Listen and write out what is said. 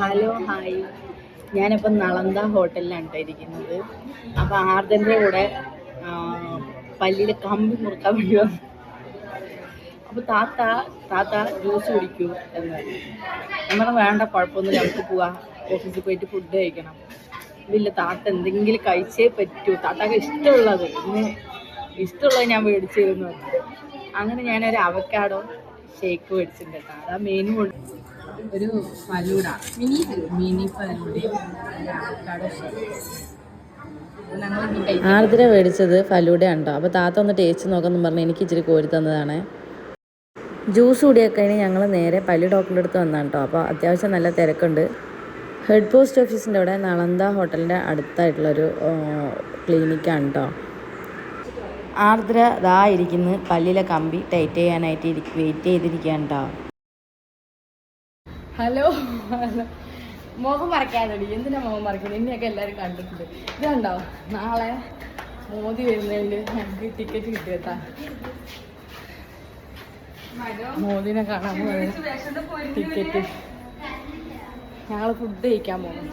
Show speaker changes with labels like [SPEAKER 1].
[SPEAKER 1] Hello hi, ഞാനിപ്പം നളന്ദ ഹോട്ടലിലാണ് ഇരിക്കുന്നത്. അപ്പോൾ ആർദ്രൻ്റെ കൂടെ പല്ലിയിൽ കമ്പി മുറുക്കാൻ വേണ്ടി വന്നു. അപ്പോൾ താത്ത ജ്യൂസ് കുടിക്കൂ എന്ന് നമ്മൾ വേണ്ട, കുഴപ്പമൊന്നുമില്ല, നമുക്ക് പോവാം, ഓഫീസിൽ പോയിട്ട് ഫുഡ് കഴിക്കണം. ഇല്ല, താത്ത എന്തെങ്കിലും കഴിച്ചേ പറ്റൂ, താത്താക്ക് ഇഷ്ടമുള്ളത് ഞാൻ മേടിച്ചു തരുന്നു. അങ്ങനെ ഞാനൊരു അവക്കാഡോ ഷേക്ക് മേടിച്ചിട്ടുണ്ട് കേട്ടോ. അതാ മെയിൻ ഒരു ഫലൂഡ, മിനി ഫലൂഡയും അവക്കാഡോ ഷേക്ക്.
[SPEAKER 2] ആർദ്ര മേടിച്ചത് ഫലൂഡ ഉണ്ടോ. അപ്പോൾ താത്ത ഒന്ന് ടേസ്റ്റ് നോക്കാമെന്ന് പറഞ്ഞ് എനിക്ക് ഇച്ചിരി കോരി തന്നതാണ്. ജ്യൂസ് കൂടിയൊക്കെ കഴിഞ്ഞ് ഞങ്ങൾ നേരെ പല്ലി ഡോക്ടറുടെ അടുത്ത് വന്നാണ് കേട്ടോ. അപ്പോൾ അത്യാവശ്യം നല്ല തിരക്കുണ്ട്. ഹെഡ് പോസ്റ്റ് ഓഫീസിൻ്റെ അവിടെ നളന്ദ ഹോട്ടലിൻ്റെ അടുത്തായിട്ടുള്ളൊരു ക്ലിനിക്കാണ് കേട്ടോ. ആർദ്ര ഇരിക്കുന്നു, പല്ലിലെ കമ്പി ടൈറ്റ് ചെയ്യാനായിട്ട് വെയിറ്റ് ചെയ്തിരിക്കുകയാണ് കേട്ടോ.
[SPEAKER 1] ഹലോ, മുഖം മറക്കാതെ, എന്തിനാ മുഖം മറക്കുന്നത്? എന്നെയൊക്കെ എല്ലാവരും കണ്ടിട്ടുണ്ട്. ഇതുണ്ടോ, നാളെ മോദി വരുന്നതിൻ്റെ ഞങ്ങൾക്ക് ടിക്കറ്റ് കിട്ടിയെത്താ. മോദിനെ കാണാൻ പോകുന്നത് ടിക്കറ്റ്. ഞങ്ങൾ ഫുഡ് കഴിക്കാൻ പോകുന്നു.